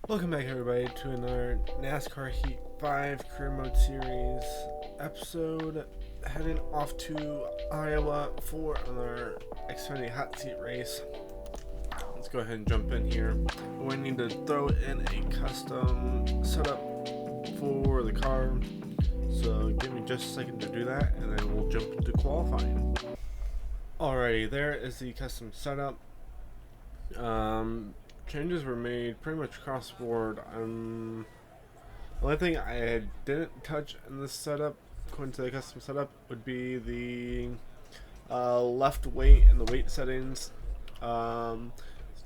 Welcome back, everybody, to another NASCAR Heat 5 Career Mode Series episode. Heading off to Iowa for another Xfinity hot seat race. Let's go ahead and jump in here. We need to throw in a custom setup for the car. So give me just a second to do that, and then we'll jump into qualifying. Alrighty, there is the custom setup. Changes were made pretty much across the board. The only thing I didn't touch in this setup, according to the custom setup, would be the left weight and the weight settings. In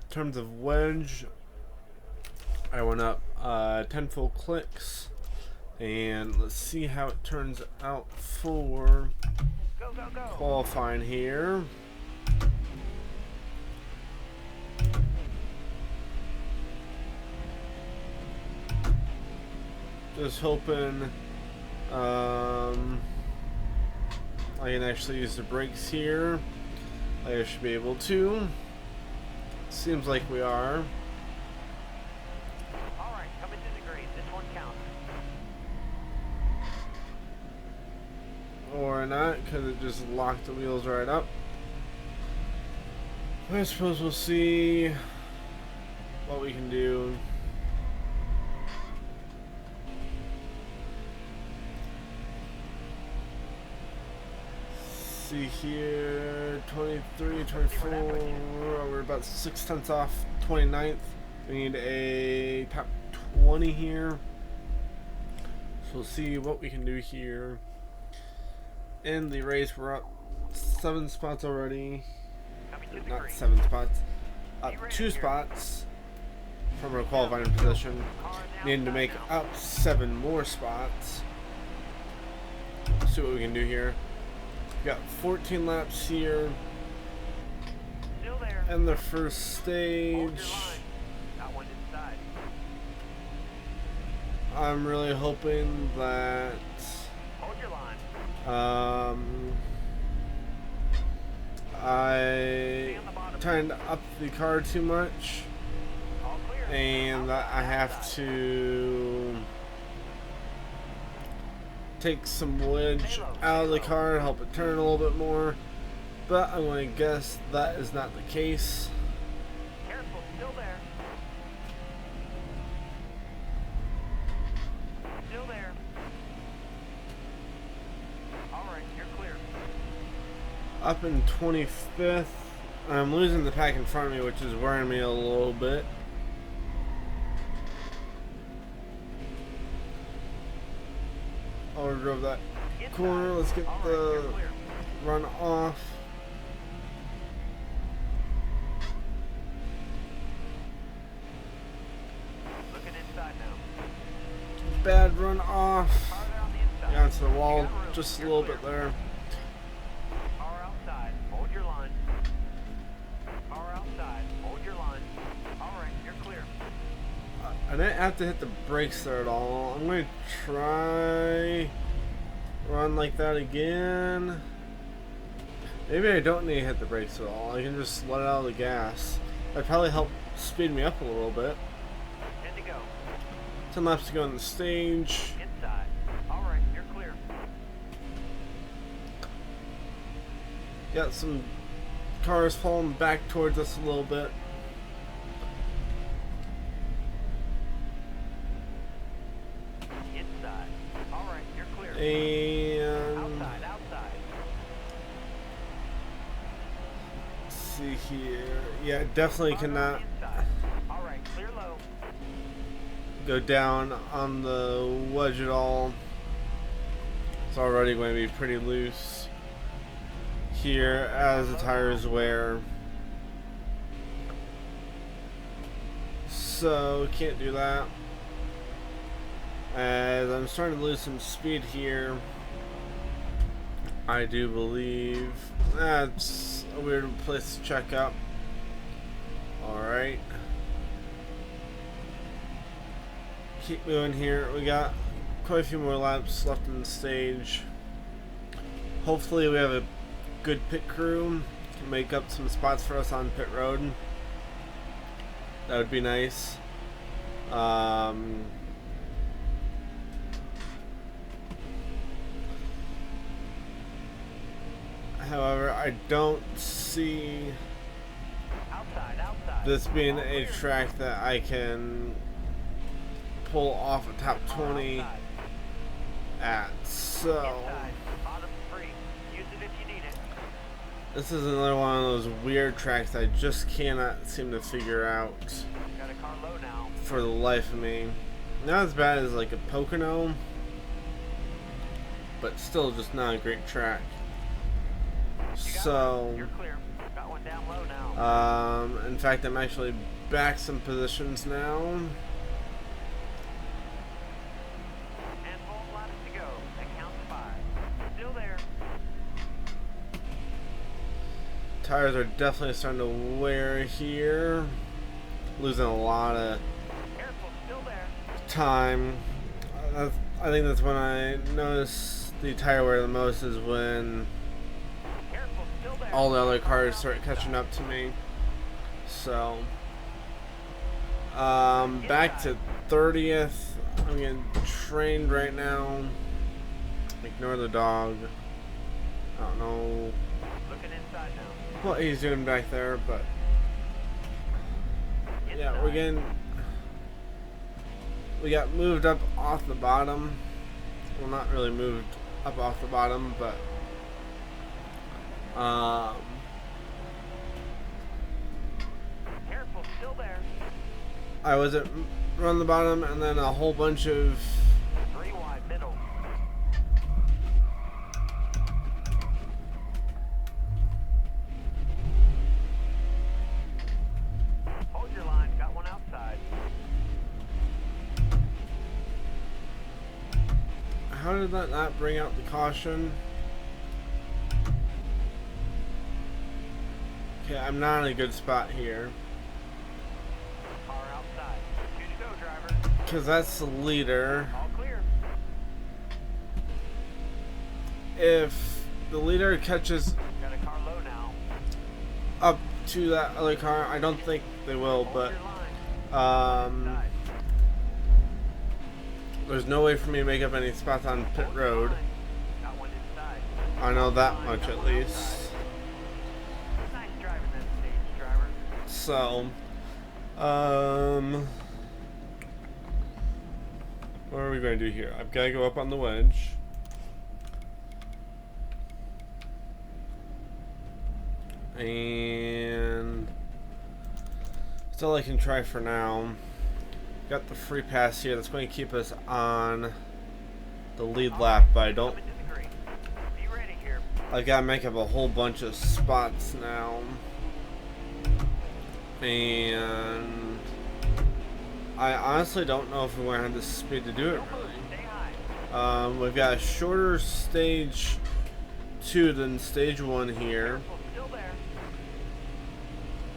terms of wedge, I went up 10 full clicks, and let's see how it turns out for qualifying here. Just hoping I can actually use the brakes here. I should be able to. Seems like we are. Alright, come into the green. This one counts. Or not, because it just locked the wheels right up. I suppose we'll see what we can do. See here, 23, 24, we're about 6/10 off 29th. We need a top 20 here. So we'll see what we can do here. In the race, we're up 7 spots already. Not 7 spots, up 2 spots from our qualifying position. Needing to make up 7 more spots. Let's see what we can do here. Got 14 laps here in the first stage. I'm really hoping that I turned up the car too much and that I have to take some wedge out of the car and help it turn a little bit more, but I'm going to guess that is not the case. Careful, still there. Still there. Alright, you're clear. Up in 25th. I'm losing the pack in front of me, which is worrying me a little bit. Oh, we drove that corner. Let's get the run off. Looking inside now. Bad run off. Got into the wall just a little bit there. Car outside. Hold your line. Car outside. Hold your line. Alright, you're clear. I didn't have to hit the brakes there at all. I'm going to try run like that again. Maybe I don't need to hit the brakes at all. I can just let it out of the gas. That'd probably help speed me up a little bit. 10 to go. 10 laps to go on the stage. Inside. Alright, you're clear. Got some cars falling back towards us a little bit. Inside. Alright, you're clear. And Outside. let's see here. Yeah, definitely cannot Alright, clear low. go down on the wedge at all. It's already going to be pretty loose here as the tires wear. So can't do that. As I'm starting to lose some speed here. I do believe that's a weird place to check up. Alright. Keep moving here. We got quite a few more laps left in the stage. Hopefully we have a good pit crew to make up some spots for us on pit road. That would be nice. However, I don't see this being a track that I can pull off a top 20 at. So this is another one of those weird tracks I just cannot seem to figure out for the life of me. Not as bad as like a Pocono, but still just not a great track. So, in fact, I'm actually back some positions now. Tires are definitely starting to wear here. Losing a lot of time. I think that's when I notice the tire wear the most, is when all the other cars start catching up to me. So, back to 30th. I'm getting trained right now. Ignore the dog. I don't know what he's doing back there, but yeah, we got moved up off the bottom. Well, not really moved up off the bottom, but Careful, still there. I was at run the bottom, and then a whole bunch of 3 wide middle. Hold your line, got one outside. how did that not bring out the caution? Okay, I'm not in a good spot here. Car outside. 2 to go, driver. Because that's the leader. All clear. If the leader catches Got a car low now. up to that other car, I don't think they will, but Hold your line. Side. there's no way for me to make up any spots on pit Hold your road. line. Got one inside. I know that much at least. Nice driving that stage, driver. So, what are we going to do here? I've got to go up on the wedge. And that's all I can try for now. Got the free pass here. That's going to keep us on the lead lap, but I don't. Be ready here. I gotta make up a whole bunch of spots now, and I honestly don't know if we're gonna have the speed to do it. Stay high. We've got a shorter stage 2 than stage 1 here. Still there.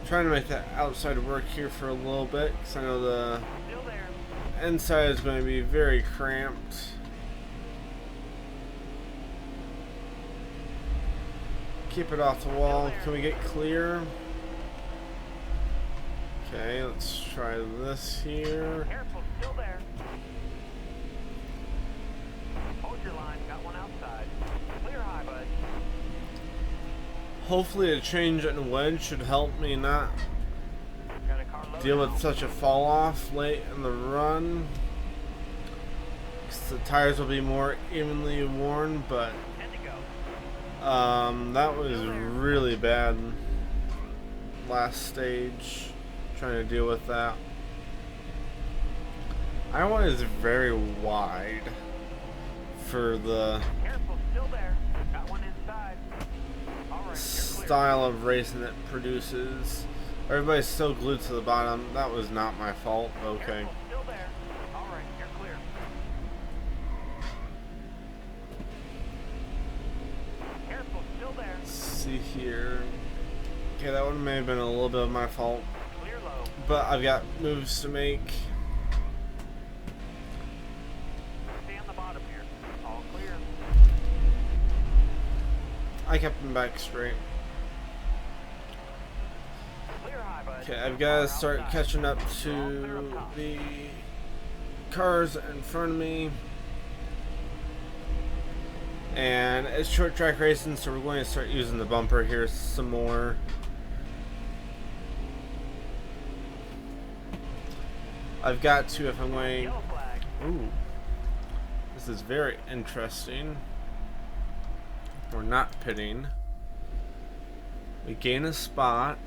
Trying to make that outside work here for a little bit, because I know the Still there. inside is going to be very cramped. Keep it off the wall. Can we get clear? Okay, let's try this here. Careful, still there. Hold your line, got one outside. Clear high, bud. Hopefully a change in wedge should help me not Got a car low deal now. with such a fall off late in the run. 'Cause the tires will be more evenly worn, but 10 to go. that was really bad last stage, trying to deal with that. Iowa is very wide for the Careful, still there. Got one inside. All right, you're clear. style of racing it produces. Everybody's so glued to the bottom. That was not my fault. Okay. Careful, still there. All right, you're clear. Careful, still there. Let's see here. Okay, that one may have been a little bit of my fault, Clear low. but I've got moves to make. Stay on the bottom. I kept him back straight. Clear high, bud. Okay, I've got to Car start outside. catching up You're all clear to up top. the cars in front of me. And it's short track racing, so we're going to start using the bumper here some more. I've got to if I'm going... Yellow flag. Ooh. This is very interesting. We're not pitting. We gain a spot.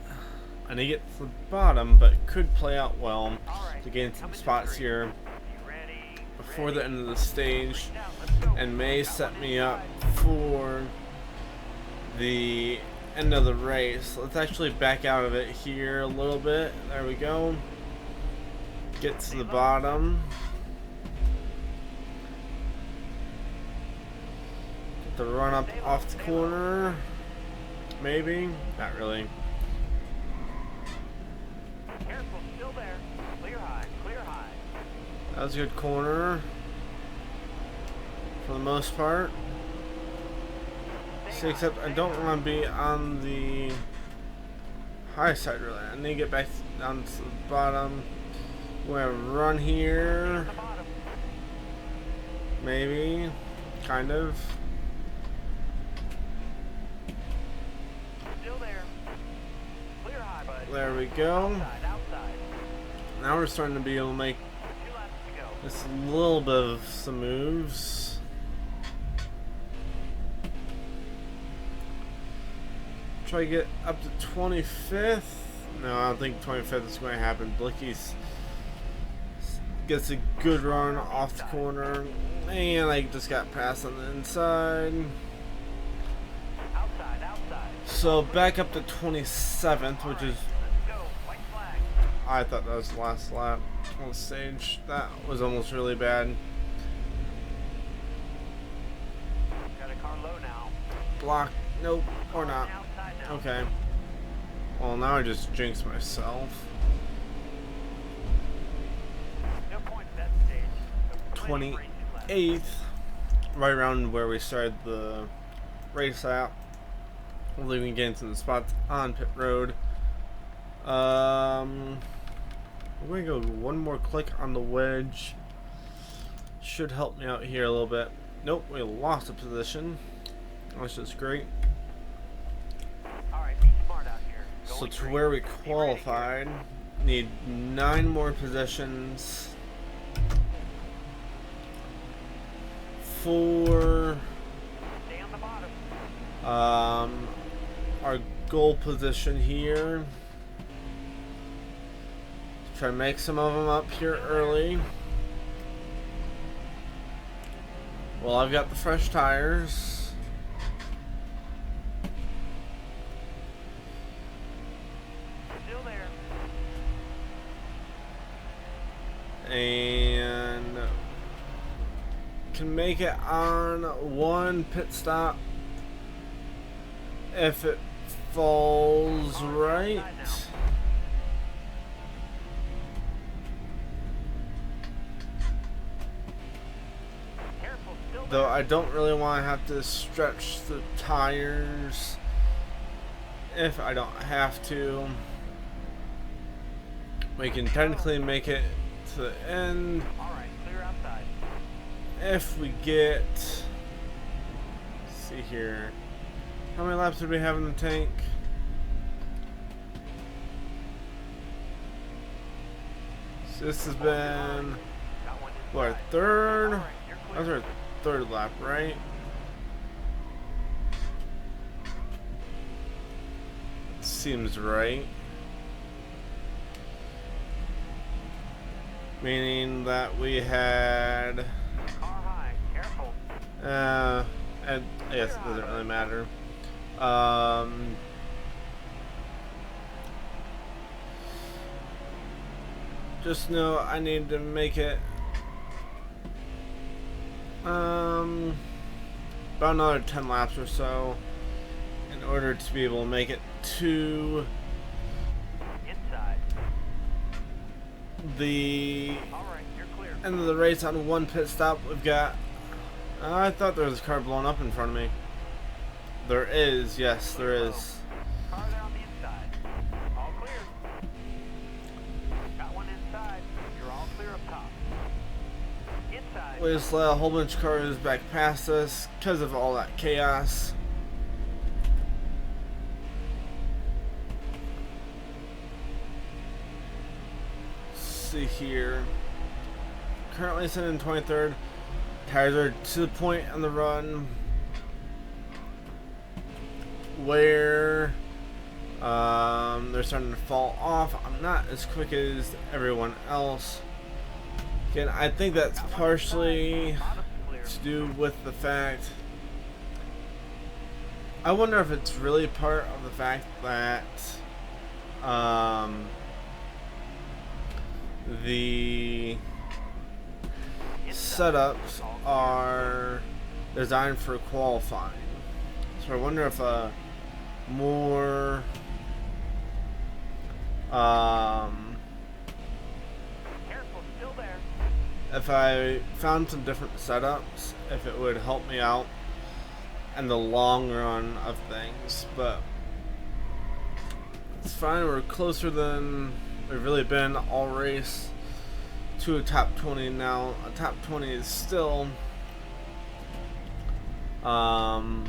I need to get to the bottom, but it could play out well All right. to gain some Come into spots three. here You ready? before the end of the stage, Now, let's go. and may Got set one me up inside. for the end of the race. Let's actually back out of it here a little bit. There we go. Get to the bottom. Get the run up off the corner. Maybe. Not really. Careful, still there. Clear high, clear high. That was a good corner. For the most part. Stay See, except high, I stay don't high. want to be on the high side really. I need to get back down to the bottom. We're gonna run Stay here. at the bottom. Maybe. Kind of. Still there. Clear high, bud. There we go. Outside, outside. Now we're starting to be able to make 2 laps to go. just a little bit of some moves. Try to get up to 25th. No, I don't think 25th is going to happen. Blicky's gets a good run off the corner. And I just got passed on the inside. Outside, outside. So back up to 27th, which is, Let's go. White flag. I thought that was the last lap on the stage. That was almost really bad. Got a car low now. Block. Nope. Or not. Outside now. Okay. Well, now I just jinxed myself. No point at that stage. So plenty of racing left. 28th. Right around where we started the race at. Hopefully we can get into the spots on pit road. I'm going to go one more click on the wedge. Should help me out here a little bit. Nope, we lost a position. That's just great. Alright, be smart out here. So Going to green. where we Be ready here. qualified, need 9 more positions for Stay on the bottom. our goal position here. Try to make some of them up here early. Well, I've got the fresh tires. Still there. And can make it on one pit stop if it falls right. Careful, still Though there. I don't really want to have to stretch the tires if I don't have to. We can technically make it to the end Alright, clear outside. if we get, let's see here, how many laps did we have in the tank? So this has been Got one what, our inside. third? Alright, you're That was clear. our third lap, right? Seems right. Meaning that we had, Car high, careful. and I guess it doesn't really matter. Just know I need to make it about another 10 laps or so in order to be able to make it to Inside. the Alright, you're clear. end of the race on one pit stop. We've got, I thought there was a car blowing up in front of me. There is, yes, there is. Car there on the inside. All clear. Got one inside. You're all clear up top. Inside. We just let a whole bunch of cars back past us because of all that chaos. Let's see here. Currently sitting in 23rd. Tires are to the point on the run where they're starting to fall off. I'm not as quick as everyone else. Again, I think that's partially to do with the fact. I wonder if it's really part of the fact that the setups are designed for qualifying. So I wonder if more Careful, still there. if I found some different setups, if it would help me out in the long run of things. But it's fine, we're closer than we've really been all race to a top 20 now. A top 20 is still 4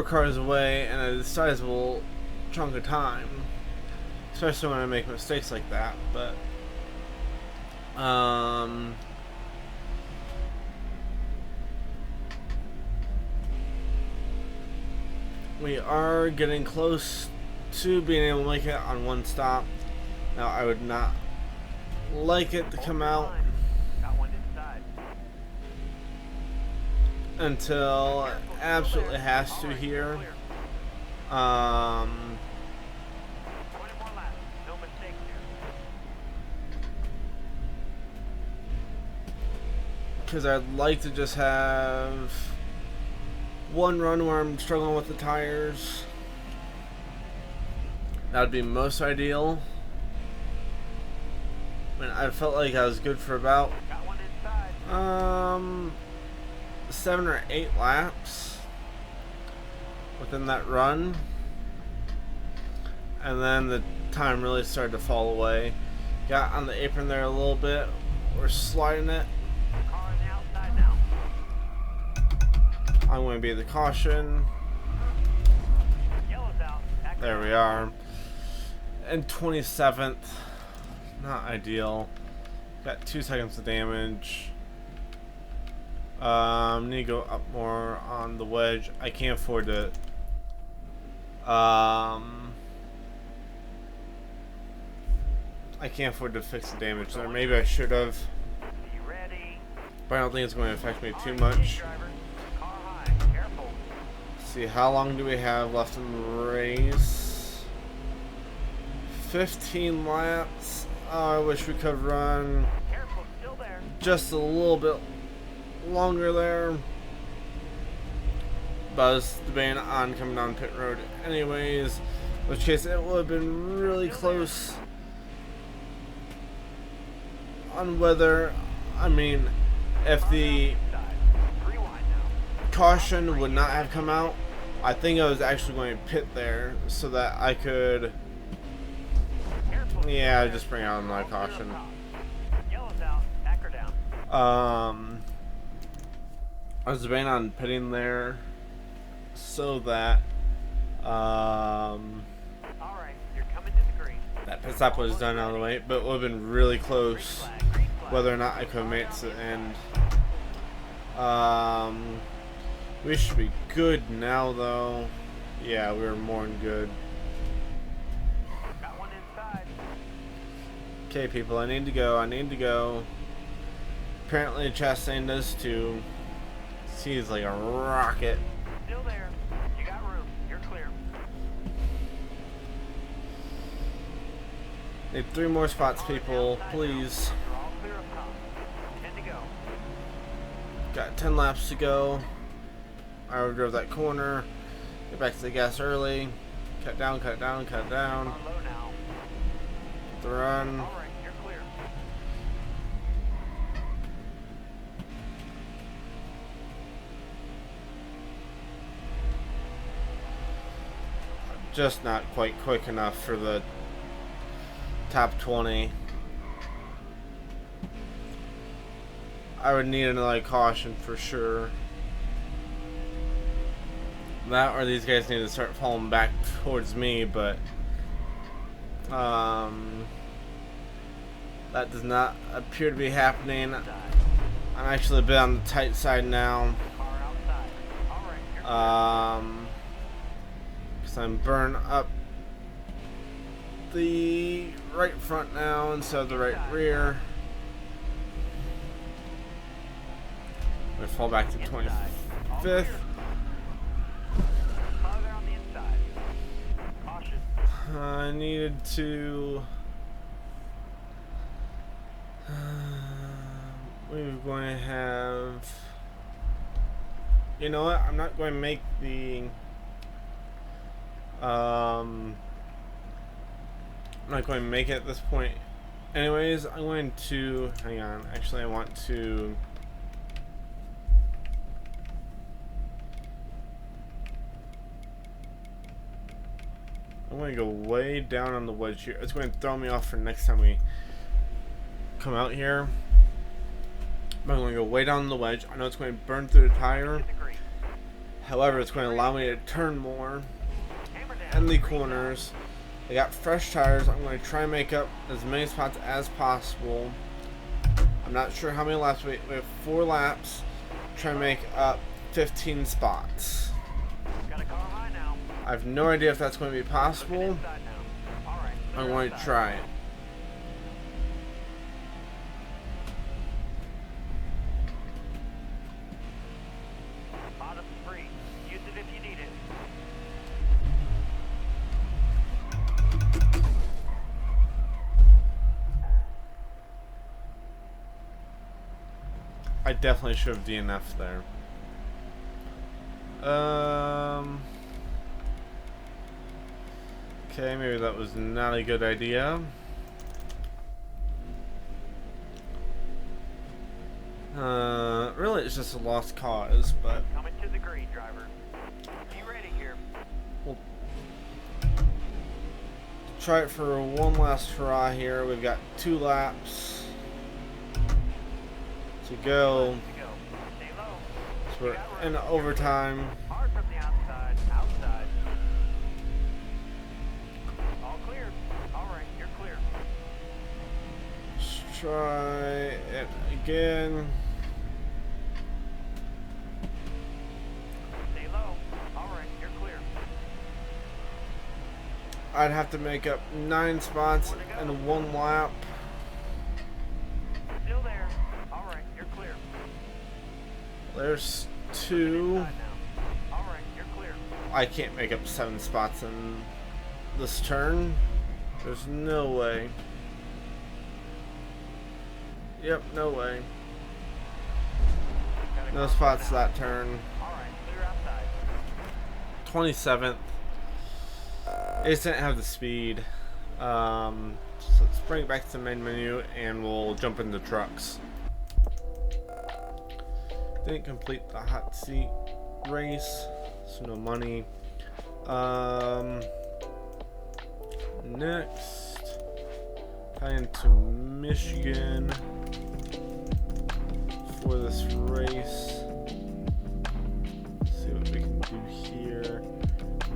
cars away and a sizable chunk of time, especially when I make mistakes like that. But we are getting close to being able to make it on one stop. Now I would not like it to come out Got one inside. until it absolutely has to here. 20 more laps. No mistakes here. Because I'd like to just have one run where I'm struggling with the tires. That would be most ideal. I mean, I felt like I was good for about Got one inside. 7 or 8 laps within that run, and then the time really started to fall away. Got on the apron there a little bit. We're sliding it. Car on the outside now. I'm going to be the caution. Yellow's out. Back There we are. And 27th. Not ideal. Got 2 seconds of damage. Need to go up more on the wedge. I can't afford to. I can't afford to fix the damage there. Maybe I should have, Be ready. but I don't think it's going to affect me too All right, much. driver. Car high. Careful. Let's see, how long do we have left in the race? 15 laps. Oh, I wish we could run Careful, still there. just a little bit longer there. But I was debating on coming down pit road anyways, in which case it would have been really close on whether, I mean, if the Side. Rewind now. caution would not have come out, I think I was actually going to pit there so that I could, Careful. yeah, just bring out another caution. Yellow's out. Back her down. I was debating on pitting there so that All right, you're coming to the green. that pit stop was done out of the way, but it would have been really close Green flag. whether or not I could have made it to the end. We should be good now though. Yeah, we were more than good. Got one inside. Okay, people, I need to go. I need to go. Apparently, Chastain does too. He's like a rocket. Still there. You got room. You're clear. Need 3 more spots, people, please. You're all clear up top. 10 to go. Got 10 laps to go. I drove that corner. Get back to the gas early. Cut down, cut down, cut down. On low now. The run. All right, you're clear. just not quite quick enough for the top 20. I would need another caution for sure. That or these guys need to start falling back towards me, but that does not appear to be happening. I'm actually a bit on the tight side now. Because I'm burning up the right front now instead of the right rear. I'm going to fall back to 25th. I needed to... we're going to have... You know what? I'm not going to make the... I'm not going to make it at this point. Anyways, I'm going to... Hang on. Actually, I want to... I'm going to go way down on the wedge here. It's going to throw me off for next time we come out here. I'm going to go way down on the wedge. I know it's going to burn through the tire. However, it's going to allow me to turn more in the corners. I got fresh tires. I'm going to try and make up as many spots as possible. I'm not sure how many laps we have 4 laps. Try and make up 15 spots. I have no idea if that's going to be possible. I'm going to try it. Bottom free. Use it if you need it. I definitely should have DNF'd there. Okay, maybe that was not a good idea. Really, it's just a lost cause, but Coming to the green, driver. Be ready here. we'll try it for one last hurrah here. We've got 2 laps to go. Stay low. So we're in overtime. Hard from the outside. Outside. All clear. All right, you're clear. Let's try it again. Stay low. All right, you're clear. I'd have to make up 9 spots in 1 lap. Still there. All right, you're clear. There's 2. Side now. All right, you're clear. I can't make up 7 spots in this turn. There's no way. Yep, no way. No spots that turn. All right, clear outside. 27th. It just didn't have the speed. So let's bring it back to the main menu and we'll jump into trucks. Didn't complete the hot seat race, so no money. Next, heading to Michigan for this race. Let's see what we can do here.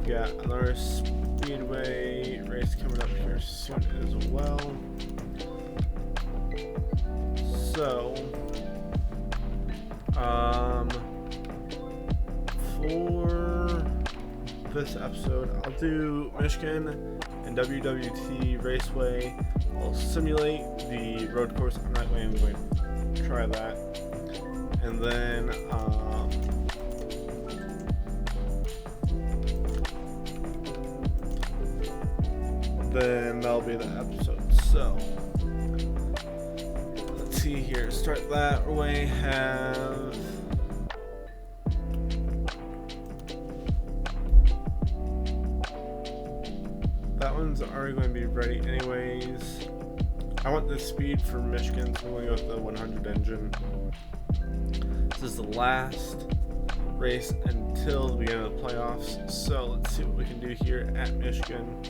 We got another speedway race coming up here soon as well. So, for this episode, I'll do Michigan and WWT Raceway. I'll simulate the road course. I'm not going to try that. And then that'll be the episode. So, let's see here. Start that way. Have that one's already going to be ready anyways. I want the speed for Michigan, so I'm going to go with the 100 engine. This is the last race until the beginning of the playoffs. So let's see what we can do here at Michigan.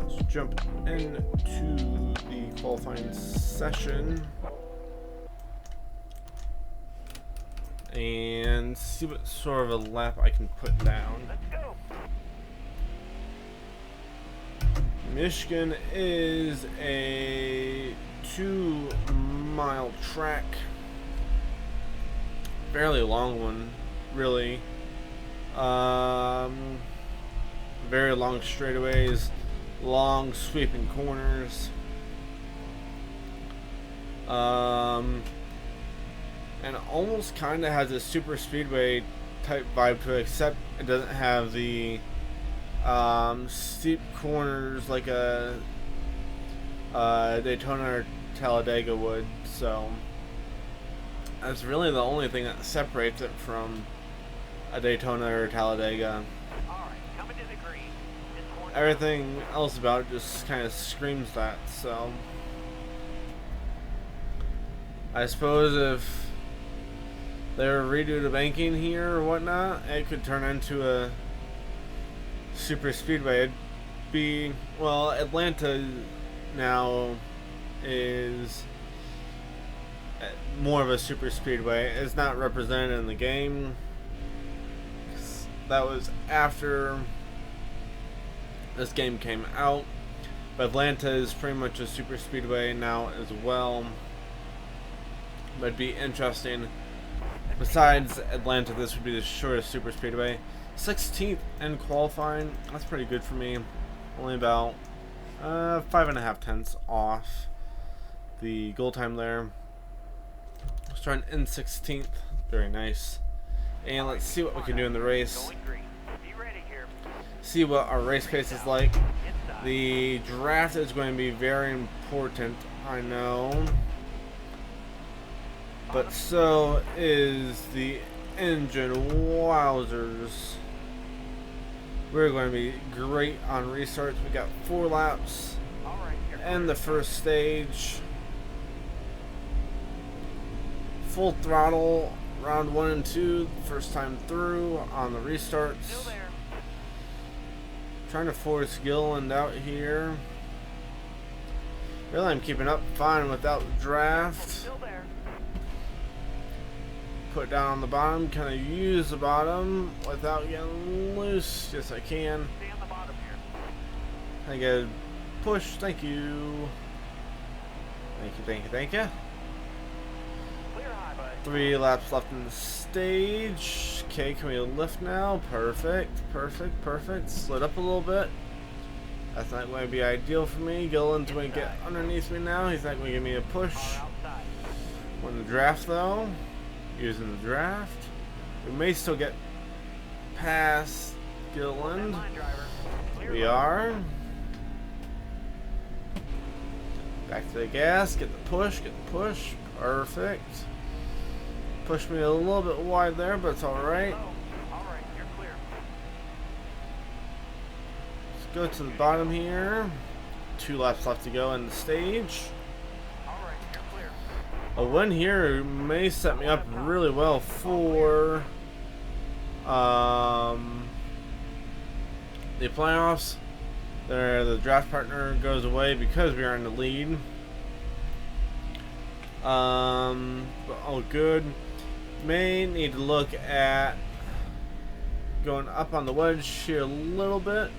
Let's jump into the qualifying session and see what sort of a lap I can put down. Let's go. Michigan is a 2-mile track. Fairly long one, really. Very long straightaways, long sweeping corners. And almost kind of has a super speedway type vibe to it, except it doesn't have the steep corners like a Daytona or Talladega would. So that's really the only thing that separates it from a Daytona or Talladega. Alright, coming to the green. Everything else about it just kind of screams that. So I suppose if they were to redo the banking here or whatnot, it could turn into a super speedway. It'd be, well, Atlanta now is more of a super speedway. It's not represented in the game. That was after this game came out, but Atlanta is pretty much a super speedway now as well. But it'd be interesting. Besides Atlanta, this would be the shortest super speedway. 16th in qualifying. That's pretty good for me. Only about 5.5 tenths off the goal time there. Starting in 16th. Very nice. And let's see what we can do in the race. See what our race pace is like. The draft is going to be very important, I know. But so is the engine. Wowzers. We're going to be great on restarts. We got 4 laps and the first stage. Full throttle, round 1 and 2, first time through on the restarts. Trying to force Gilliland out here. Really, I'm keeping up fine without the draft. Put down on the bottom, kind of use the bottom without getting loose. Yes, I can. I get a push. Thank you. Thank you, thank you, thank you. 3 laps left in the stage. Okay, can we lift now? Perfect, perfect, perfect. Slid up a little bit. That's not going to be ideal for me. Gilliland's going to get underneath me now. He's not going to give me a push. Win the draft though. Using the draft. We may still get past Gilliland. We are. Back to the gas. Get the push. Get the push. Perfect. Pushed me a little bit wide there, but it's alright. Let's go to the bottom here. 2 laps left to go in the stage. A win here may set me up really well for the playoffs. There, the draft partner goes away because we are in the lead. But all good. May need to look at going up on the wedge here a little bit,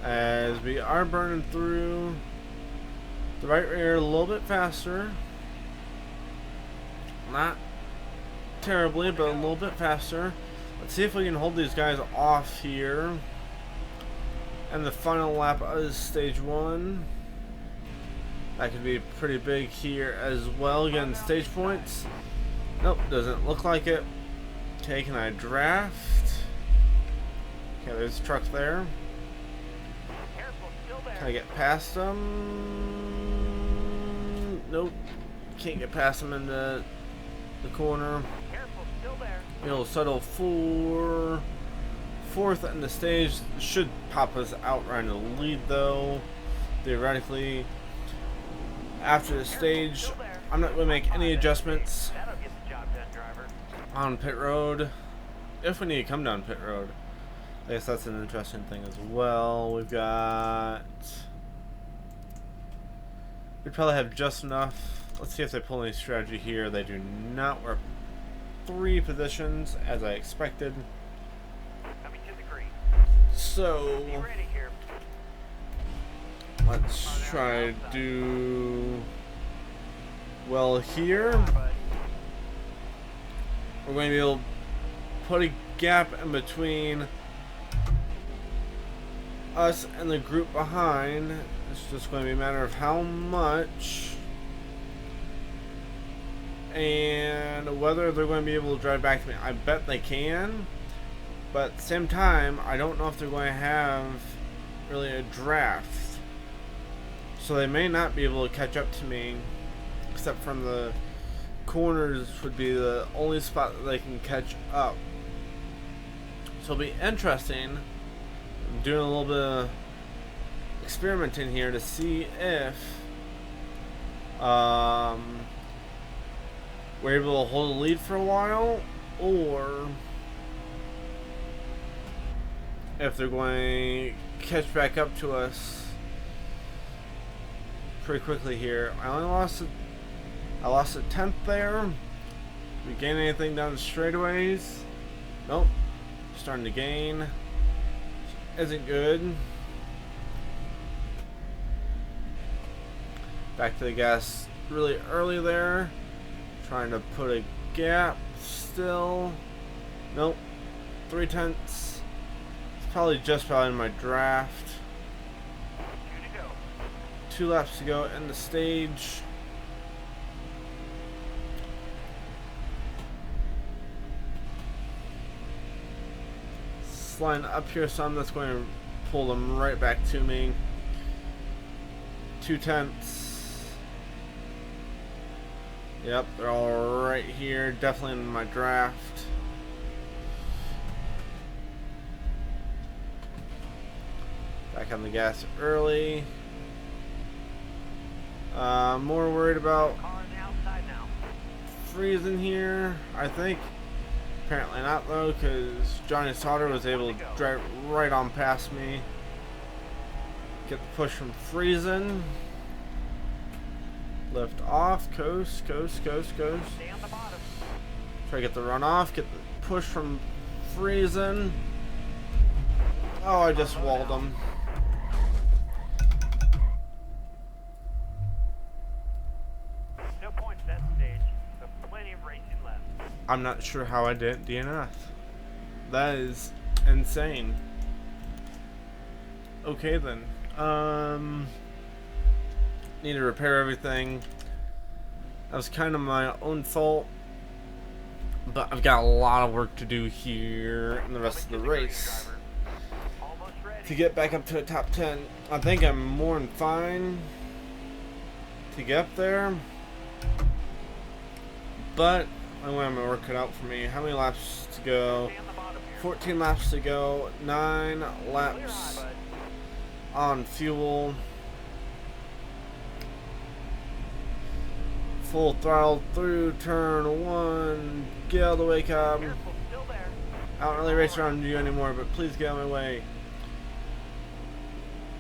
as we are burning through the right rear a little bit faster. Not terribly, but a little bit faster. Let's see if we can hold these guys off here. And the final lap of stage 1. That could be pretty big here as well. Getting stage points. Nope, doesn't look like it. Okay, can I draft? Okay, there's a truck there. Can I get past them? Nope. Can't get past them in the corner. It'll settle for 4th in the stage. Should pop us out right in the lead though. Theoretically. After the stage, I'm not going to make any adjustments on pit road. If we need to come down pit road. I guess that's an interesting thing as well. We've got... We probably have just enough. Let's see if they pull any strategy here. They do not. We're 3 positions, as I expected. Coming to the green. So... Be ready here. Let's try to do... Well, here... Bud. We're going to be able to put a gap in between us and the group behind. It's just going to be a matter of how much and whether they're going to be able to drive back to me. I bet they can, but at the same time, I don't know if they're going to have really a draft. So they may not be able to catch up to me, except from the corners would be the only spot that they can catch up. So it'll be interesting. I'm doing a little bit of experimenting here to see if we're able to hold a lead for a while, or if they're going to catch back up to us pretty quickly here. I lost a tenth there. We gain anything down the straightaways? Nope. Starting to gain. Isn't good. Back to the gas really early there. Trying to put a gap still. Nope. 0.3. It's probably just about in my draft. 2 to go. 2 laps to go in the stage. Sliding up here some, that's going to pull them right back to me. 0.2. Yep, they're all right here, definitely in my draft. Back on the gas early. More worried about Car on the outside now. freezing here, I think. Apparently not though, because Johnny Sauter was able to drive right on past me. Get the push from freezing. Lift off, coast, coast, coast, coast. Stay on the bottom. Try to get the run off, get the push from freezing. Oh, I just walled him. No points that stage, but plenty of racing left. I'm not sure how I didn't DNF. That is insane. Okay then. Need to repair everything. That was kind of my own fault. But I've got a lot of work to do here in the rest of the race Almost ready. to get back up to a top 10. I think I'm more than fine to get up there. But I'm going to work it out for me. How many laps to go? Stay on the bottom here. 14 laps to go. 9 Clear laps high, bud. on fuel. Full throttle through turn 1. Get out of the way, Cobb. Careful, still there. I don't really race around you anymore, but please get out of my way.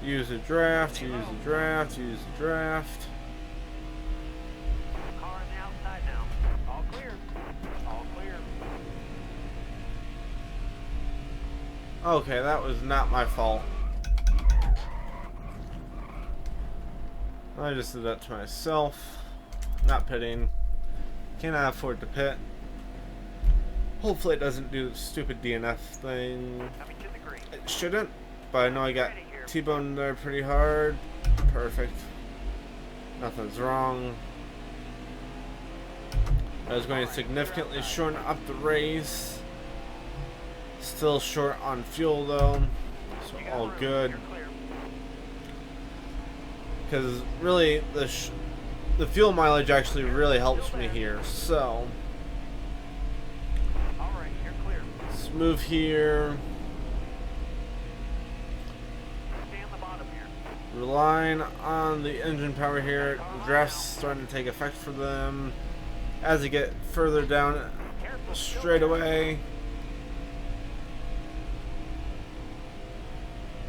Use the draft, use the draft, use the draft. Car on the outside now. All clear. All clear. Okay, that was not my fault. I just did that to myself. Not pitting. Cannot afford to pit. Hopefully it doesn't do the stupid DNF thing. Coming to the green. It shouldn't, but I know I got T-boned there pretty hard. Perfect. Nothing's wrong. I was going to significantly shorten up the race. Still short on fuel though, so You got all room. good. You're clear. Because really, the fuel mileage actually really helps me here. So All right, you're clear. let's move here. Stay on the bottom here. Relying on the engine power here. The draft's starting to take effect for them as they get further down Careful. straight away.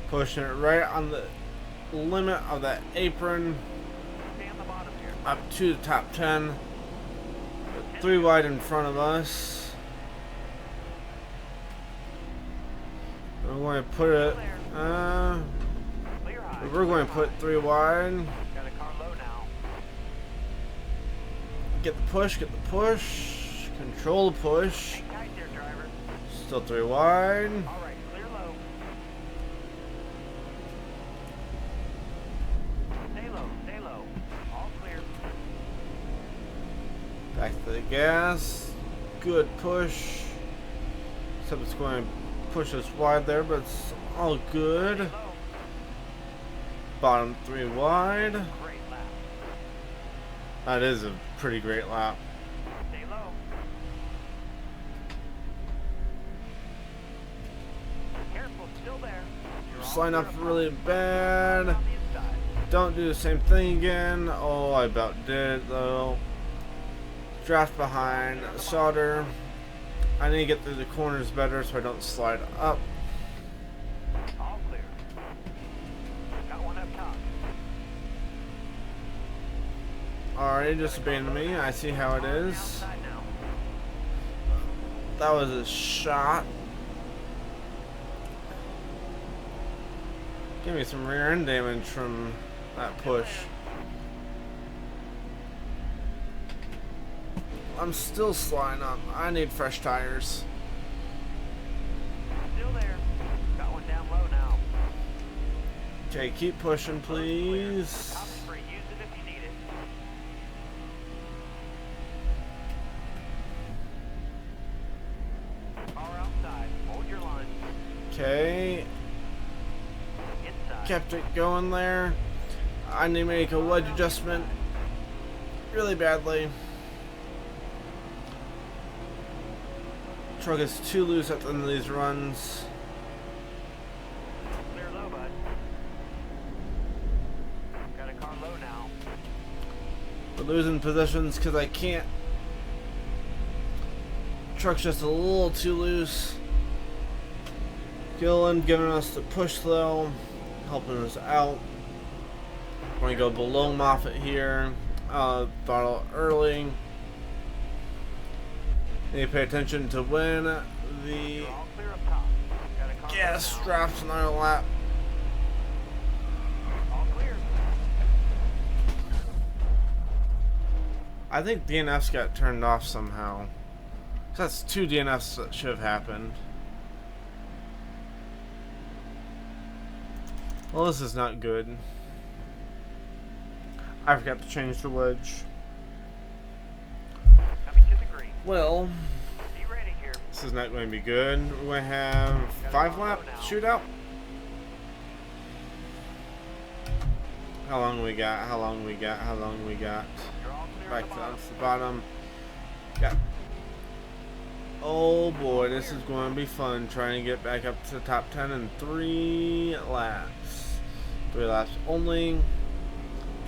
Pushing it right on the limit of that apron. Stay on the bottom here. Up to the top 10. 3 wide in front of us. We're going to put it. Clear high. We're going to put 3 wide. Got a car low now. Get the push. Get the push. Control the push. Hang tight there, driver. Still 3 wide. All right, clear low. Stay low, stay low. All clear. Back to the gas. Good push. Except it's going to push us wide there, but it's all good. Low. Bottom 3 wide. Great lap. That is a pretty great lap. Stay low. Careful, still there. You're all Sliding up clear really bad. on the inside. Don't do the same thing again. Oh, I about did it though. Draft behind. Solder. I need to get through the corners better so I don't slide up. All clear. Got one up top. Alright, just abandoned me. I see how it is. Outside now. That was a shot. Give me some rear end damage from that push. I'm still sliding up. I need fresh tires. Still there. Got one down low now. Okay, keep pushing, please. Copy free. Use it if you need it. Car outside. Hold your line. Okay, Inside. kept it going there. I need to make a wedge adjustment really badly. Truck is too loose at the end of these runs. Clear low, bud. Got a car low now. We're losing positions because I can't. Truck's just a little too loose. Gillen giving us the push though, helping us out. We're going to go below Moffat here. Throttle early. Need to pay attention to when the You're all clear up top. Got a car gas low now. drops another lap. All clear. I think DNFs got turned off somehow. That's 2 DNFs that should have happened. Well, this is not good. I forgot to change the wedge. Coming to the green. Well, Be ready here. this is not going to be good. We're going to have 5 lap shootout. How long we got? How long we got? How long we got? You're all clear Back on the down bottom. to the bottom. Got. Oh boy, this is going to be fun trying to get back up to the top 10 in 3 laps. 3 laps only.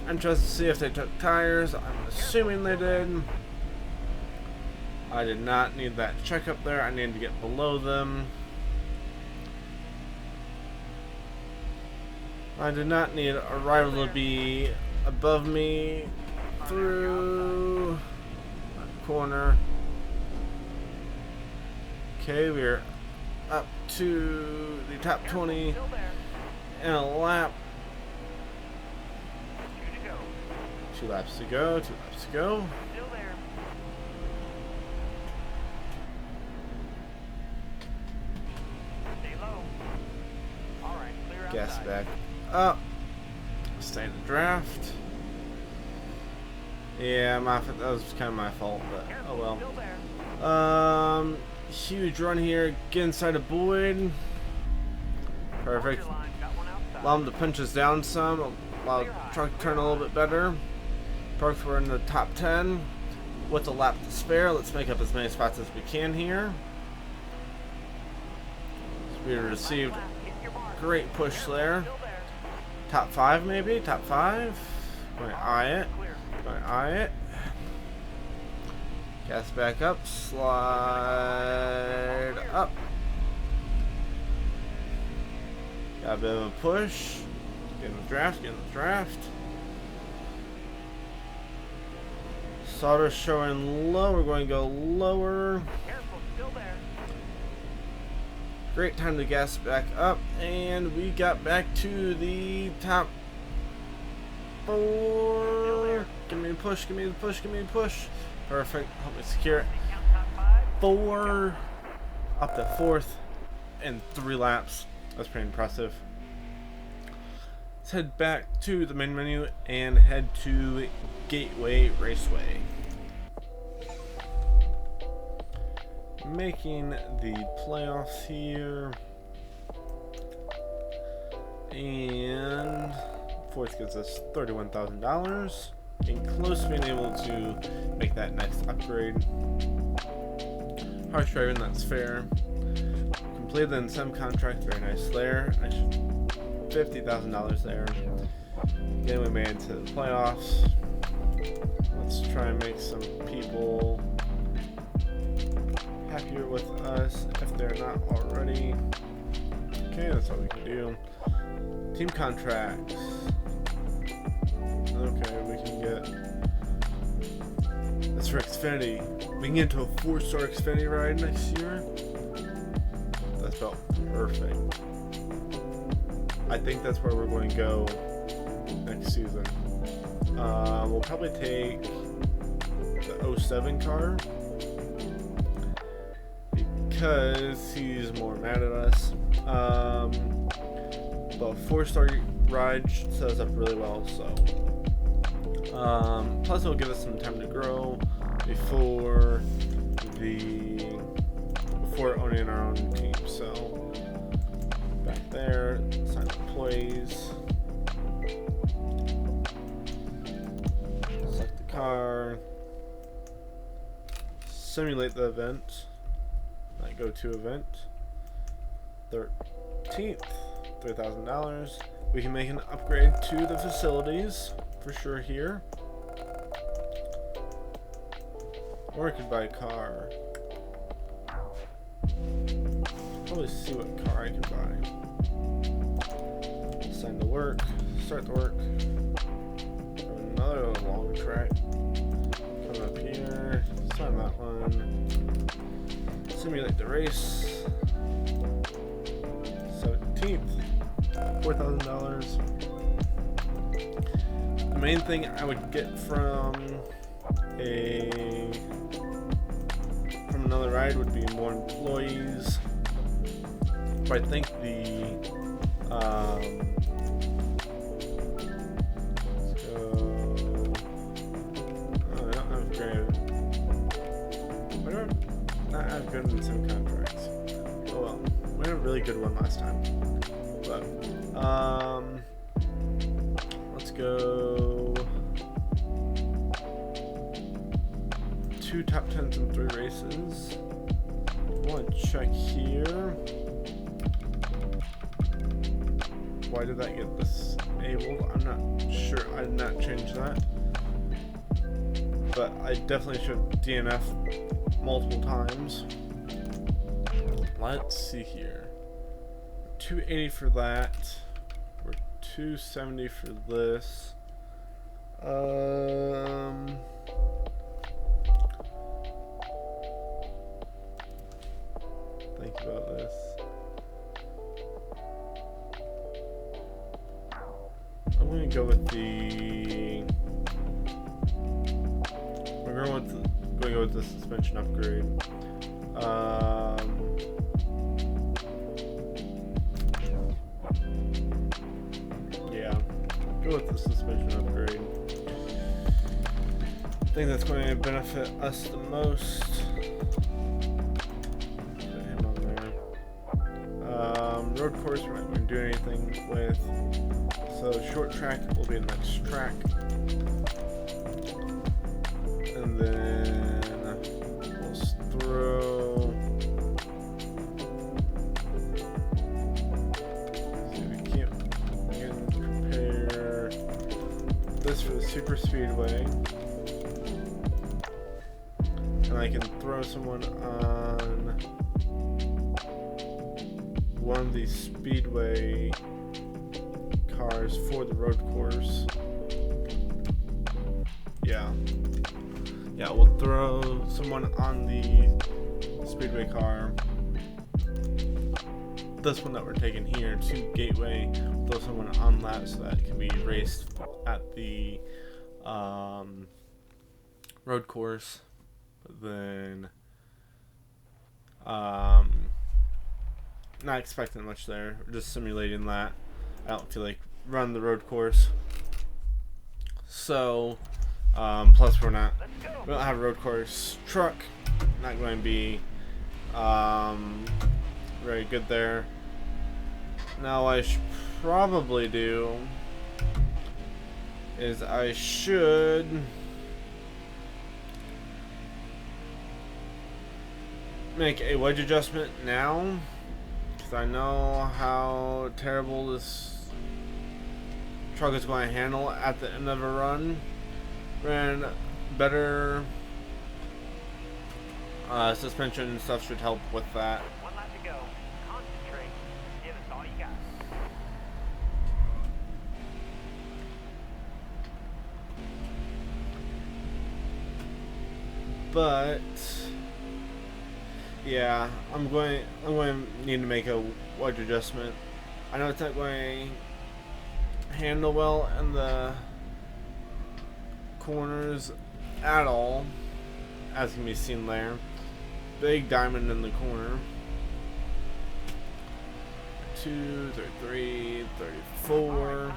I'm interested to see if they took tires. I'm assuming they did. I did not need that check up there. I needed to get below them. I did not need a rival to be above me through that corner. Okay, we're up to the top 20 Still there. in a lap. 2 to go. 2 laps to go. 2 laps to go. Still there. Stay low. All right, clear outside. Gas back up. Stay in the draft. Yeah, that was kind of my fault, but Careful, oh still there. well. Huge run here. Get inside of Boyd. Perfect. Hold your line. Got one outside. Allow him to pinch us down some. Allow the truck to turn a little bit better. Parks we're in the top 10 with a lap to spare. Let's make up as many spots as we can here. We received Hit your mark. great push there. Still there. Top 5 maybe? Top 5? Going to eye it. Clear. Going to eye it. Gas back up, slide up. Got a bit of a push. Get in the draft, Solder showing low, we're going to go lower. Careful, still there. Great time to gas back up, and we got back to the top 4. Give me a push, give me the push, give me a push. Perfect, help me secure it. Count top 5. 4, up to 4th in 3 laps. That's pretty impressive. Let's head back to the main menu and head to Gateway Raceway. Making the playoffs here. And 4th gets us $31,000. Getting close to being able to make that next upgrade. Harsh driving, that's fair. Completed the incentive contract, very nice there. $50,000 there. Again, we made it to the playoffs. Let's try and make some people happier with us if they're not already. Okay, that's all we can do. Team contracts. Okay, we can get. That's for Xfinity. We can get into a 4-star Xfinity ride next year. That's about perfect. I think that's where we're going to go next season. We'll probably take the 07 car because he's more mad at us. But 4-star ride set us up really well, so. Plus it'll give us some time to grow before owning our own team. So back there, sign employees, select the car, simulate the event. I go to event 13th, $3,000. We can make an upgrade to the facilities for sure here, or I could buy a car. Probably see what car I can buy. Sign the work, start the work. Another long track. Come up here, sign that one. Simulate the race. 17th, $4,000. The main thing I would get from another ride would be more employees. But I think I don't have great. I don't not have good in some contracts. Oh well, we had a really good one last time. But let's go 2 top 10s in 3 races. I want to check here. Why did that get disabled? I'm not sure. I did not change that. But I definitely should DNF multiple times. Let's see here. 280 for that. We're 270 for this. Think about this. I'm gonna go with the. We're going to go with the suspension upgrade. Yeah, go with the suspension upgrade. I think that's going to benefit us the most. Put him on there. Road course we're not going to do anything with. So short track will be the next track. And then we'll throw. See, we can't again prepare this for the super speedway. And I can throw someone on one of these speedway cars for the road course. Yeah, we'll throw someone on the speedway car. This one that we're taking here to Gateway, throw someone on that so that it can be raced at the road course. But then, not expecting much there. We're just simulating that. I don't feel like running the road course. So, plus we don't have a road course truck. Not going to be very good there. Now I should probably do is I should make a wedge adjustment now, because I know how terrible this truck is going to handle at the end of a run. And better suspension and stuff should help with that. One lap to go. Concentrate. Give us all you got. But yeah, I'm going to need to make a wedge adjustment. I know it's not going to handle well in the corners at all, as can be seen there. Big diamond in the corner. 2, 33, 34.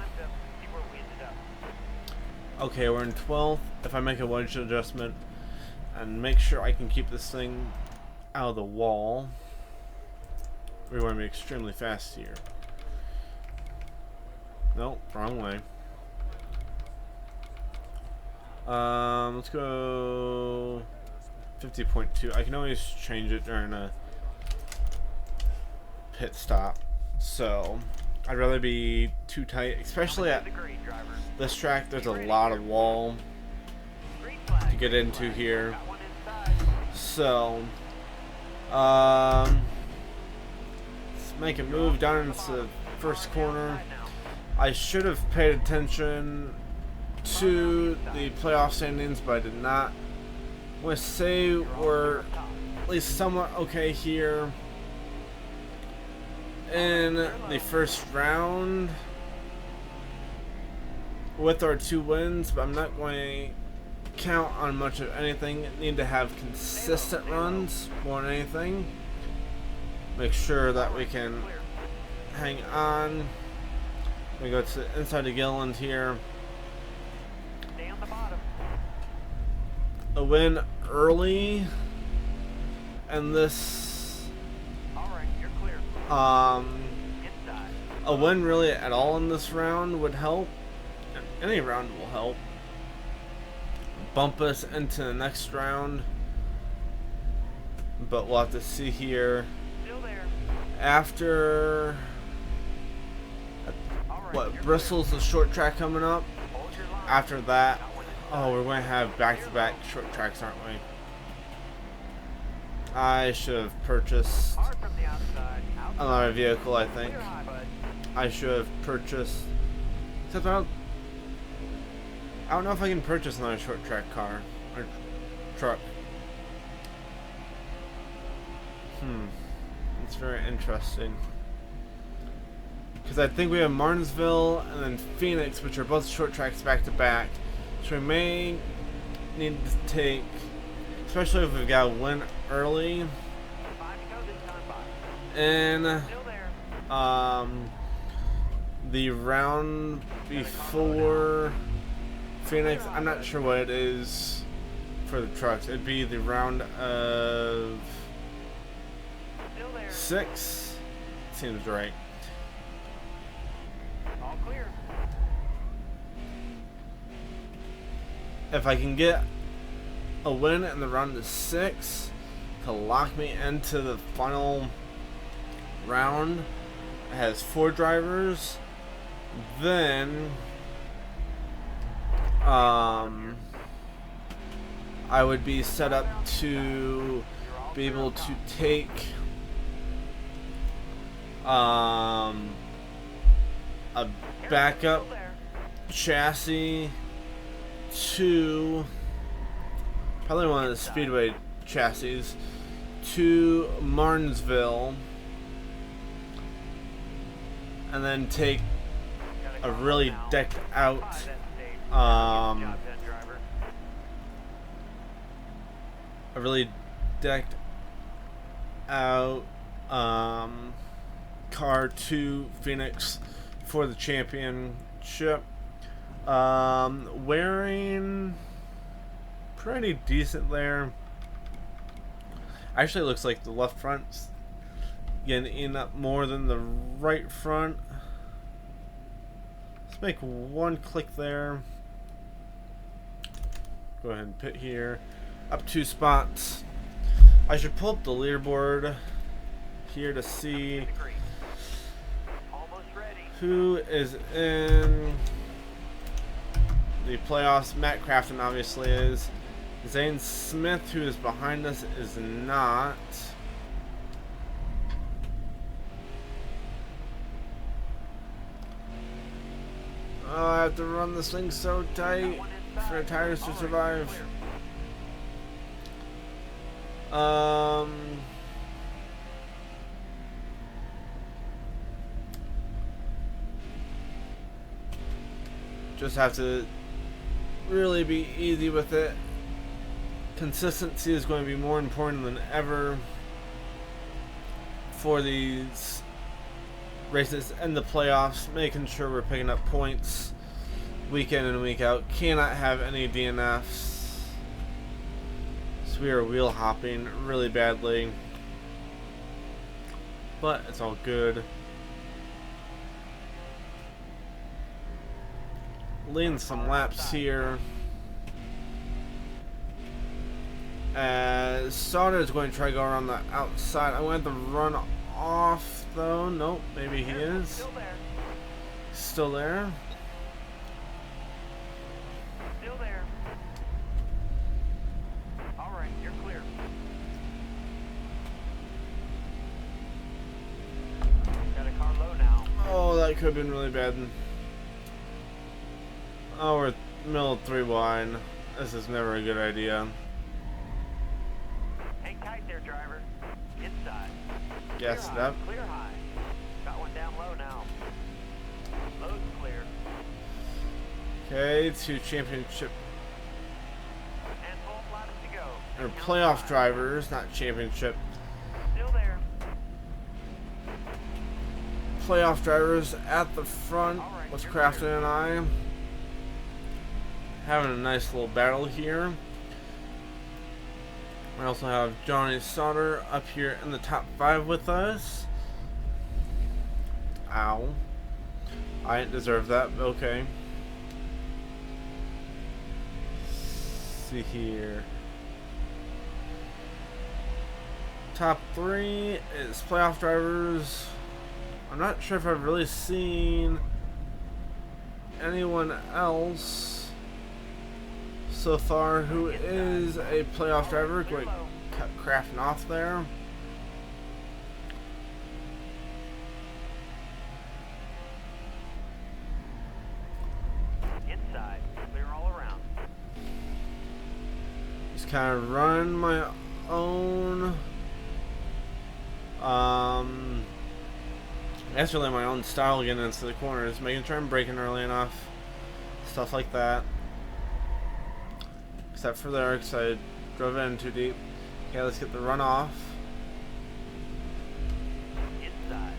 Okay, we're in 12th. If I make a wedge adjustment and make sure I can keep this thing out of the wall, we're going to be extremely fast here. Nope, wrong way. Let's go 50.2. I can always change it during a pit stop. So I'd rather be too tight, especially at this track. There's a lot of wall to get into here. So let's make a move down into the first corner. I should have paid attention to the playoff standings, but I did not. I'm going to say we're at least somewhat okay here in the first round with our 2 wins, but I'm not going to count on much of anything. Need to have consistent runs more than anything. Make sure that we can hang on. We go to inside the Gilliland here. A win early, and this a win really at all in this round would help. Any round will help. Bump us into the next round, but we'll have to see here. After what, Bristol's the short track coming up. After that, oh, we're going to have back-to-back short tracks, aren't we? I should have purchased another vehicle, I think. I should have purchased... Except I don't know if I can purchase another short track car. Or truck. It's very interesting. Because I think we have Martinsville and then Phoenix, which are both short tracks back-to-back. So we may need to take, especially if we've got a win early, and the round before Phoenix, I'm not sure what it is for the trucks. It'd be the round of 6. Seems right. All clear. If I can get a win in the round of 6 to lock me into the final round, it has 4 drivers, then I would be set up to be able to take a backup chassis to probably one of the Speedway chassis to Martinsville, and then take a really decked out car to Phoenix for the championship. Wearing pretty decent there. Actually looks like the left front's getting in up more than the right front. Let's make one click there. Go ahead and pit here. Up 2 spots. I should pull up the leaderboard here to see who is in the playoffs. Matt Crafton obviously is. Zane Smith, who is behind us, is not. Oh, I have to run this thing so tight for the tires to survive. Just have to really be easy with it. Consistency is going to be more important than ever for these races and the playoffs. Making sure we're picking up points week in and week out. Cannot have any DNFs. So we are wheel hopping really badly. But it's all good. Leading some laps here. As Sauter is going to try to go around the outside. I'm going to have to run off though. Nope, maybe he is. Still there. Still there. Alright, you're clear. Got a car low now. Oh, that could have been really bad. Oh, we're middle of 3 wide. This is never a good idea. Hang tight there, driver. Inside. Yes, Clear that. high. Clear high. Got one down low now. Low's clear. Okay, 2 championship And 12 laps to go. or playoff drivers, not championship. Still there. Playoff drivers at the front with Crafton and I. Having a nice little battle here. We also have Johnny Sauter up here in the top 5 with us. Ow. I didn't deserve that, but okay. Let's see here. Top 3 is playoff drivers. I'm not sure if I've really seen anyone else so far who is a playoff driver. Going to cut Crafton off there. Inside. Clear all around. Just kind of run my own that's really my own style getting into the corners, making sure I'm braking early enough, stuff like that. Except for there, because I drove in too deep. Okay, let's get the run off. Inside.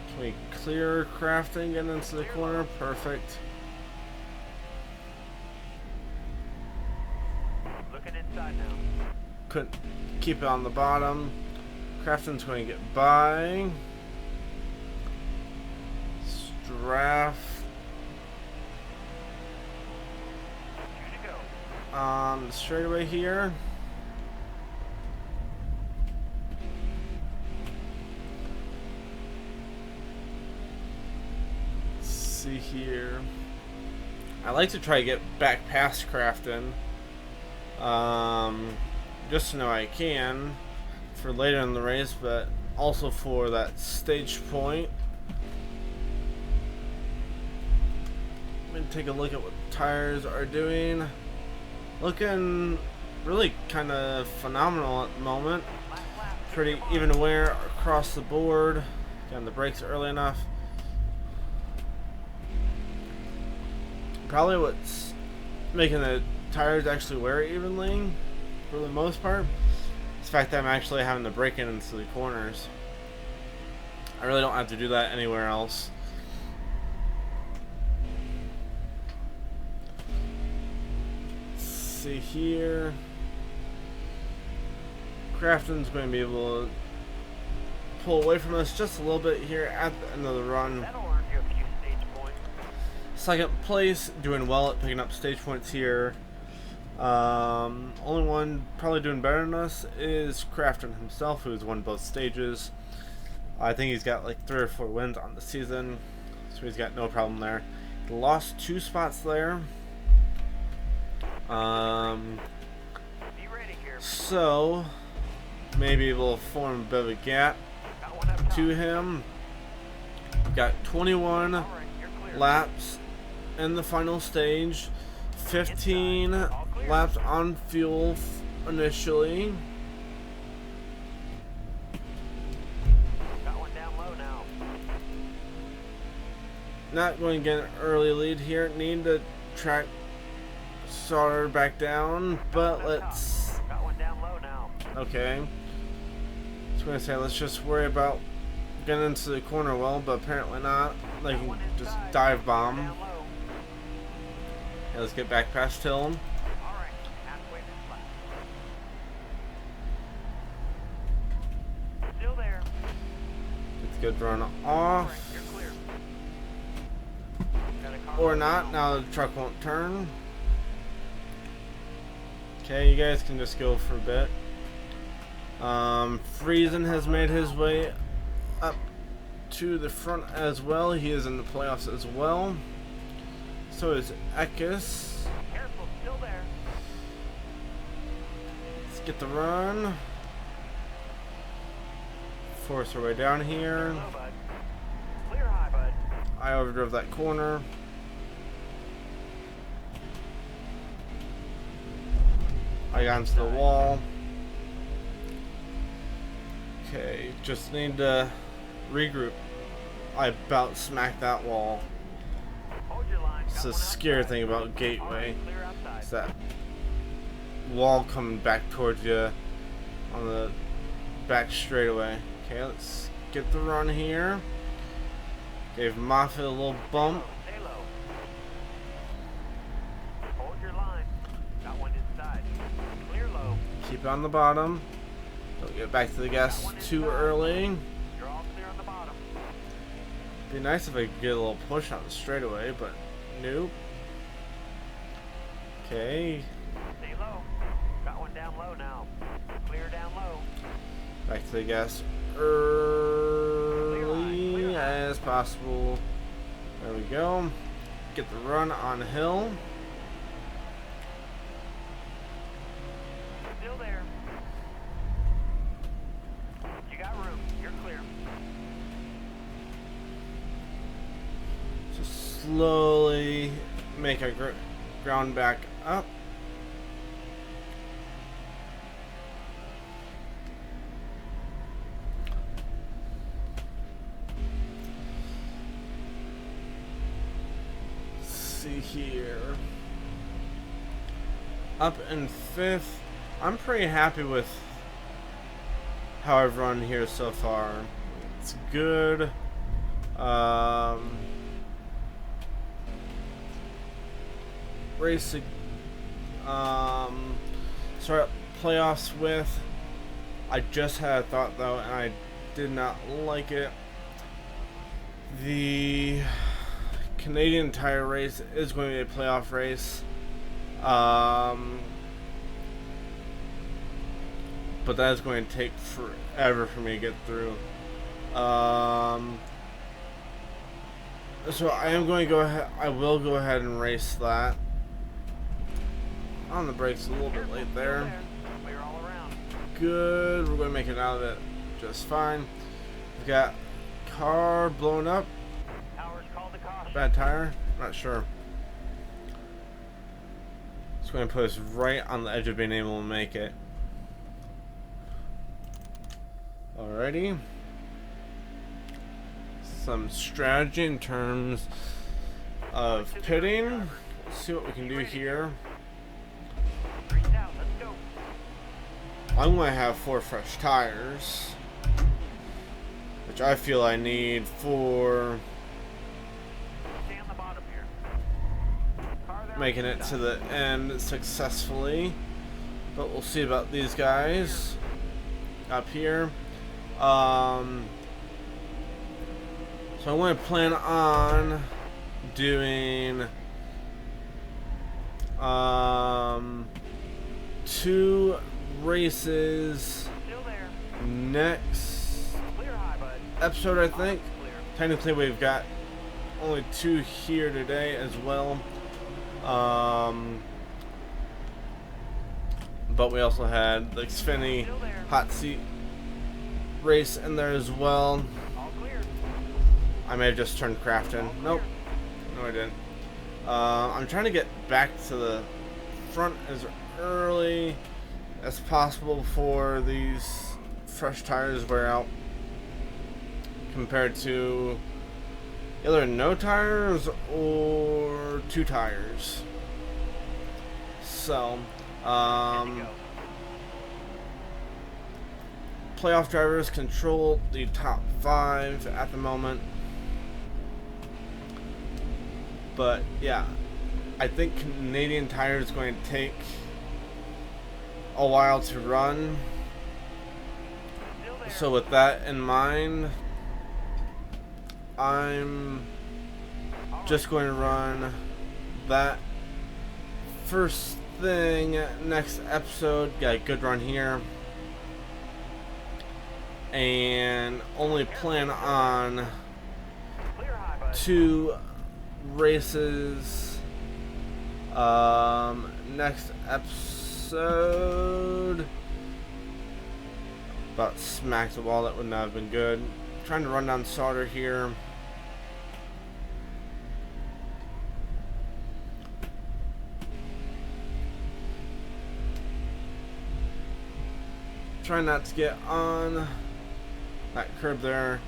Can we clear Crafting, get into the corner? Perfect. Looking inside now. Couldn't keep it on the bottom. Crafton's going to get by. Straff on the straightaway here. Let's see here. I like to try to get back past Crafton Just to know I can for later in the race, but also for that stage point. Let me take a look at what the tires are doing. Looking really kind of phenomenal at the moment. Pretty even wear across the board. Got the brakes early enough. Probably what's making the tires actually wear evenly for the most part is the fact that I'm actually having to brake in into the corners. I really don't have to do that anywhere else. Let's see here. Crafton's going to be able to pull away from us just a little bit here at the end of the run. Second place, doing well at picking up stage points here. Only one probably doing better than us is Crafton himself, who's won both stages. I think he's got like 3 or 4 wins on the season, so he's got no problem there. He lost 2 spots there. So maybe we'll form a bit of a gap to him. We've got 21 laps in the final stage, 15 laps on fuel initially. Not going to get an early lead here. Need to track starter back down, but let's. Okay. I was going to say, let's just worry about getting into the corner well, but apparently not. They can just dive bomb. Okay, let's get back past Hill. It's a good run off. Or not, now the truck won't turn. Okay, you guys can just go for a bit. Friesen has made his way up to the front as well. He is in the playoffs as well. So is Ekis. Careful, still there. Let's get the run. Force our way down here. Low, bud. Clear high, bud. I overdrove that corner. I got into the wall. Okay, just need to regroup. I about smacked that wall. Hold your line. It's the scary thing about Gateway. Clear outside. It's that wall coming back towards you on the back straightaway. Okay, let's get the run here. Gave Moffitt a little bump. Stay low. Hold your line. Got one inside. Clear low. Keep it on the bottom. Don't get back to the gas too early. You're all clear on the bottom. Be nice if I could get a little push on the straightaway, but nope. Okay, Stay low. Got one down low now. Clear down low. back to the gas early as possible. There we go. Get the run on Hill. Still there. You got room. You're clear. Just slowly make our ground back up. See here. Up in 5th. I'm pretty happy with how I've run here so far. It's good. Racing. Start playoffs with. I just had a thought though, and I did not like it. The Canadian Tire race is going to be a playoff race. But that is going to take forever for me to get through. So I am going to go ahead. I will go ahead and race that. On the brakes a little bit late there. Clear all around. Good. We're going to make it out of it just fine. We've got car blown up. Towers called the caution. Bad tire? Not sure. It's going to put us right on the edge of being able to make it. Alrighty. Some strategy in terms of pitting. Let's see what we can do here. Grease out. Let's go. I'm going to have 4 fresh tires, which I feel I need for Stay on the bottom here. Car there. making it to the end successfully. But we'll see about these guys up here. So I want to plan on doing 2 races Still there. next Clear high, bud. episode, I think. Clear. Technically, we've got only 2 here today as well. But we also had the Xfinity Still there. hot seat race in there as well. All clear. I may have just turned Crafton. Nope. No, I didn't. I'm trying to get back to the front as early as possible before these fresh tires wear out, compared to either no tires or 2 tires. So, playoff drivers control the top 5 at the moment. But yeah, I think Canadian Tire is going to take a while to run. Still there. So with that in mind, I'm just going to run that first thing next episode. Got a good run here. And only plan on Clear high, bud. 2 races next episode. About smacked the wall. That would not have been good. Trying to run down Sauter here. Trying not to get on that curb there.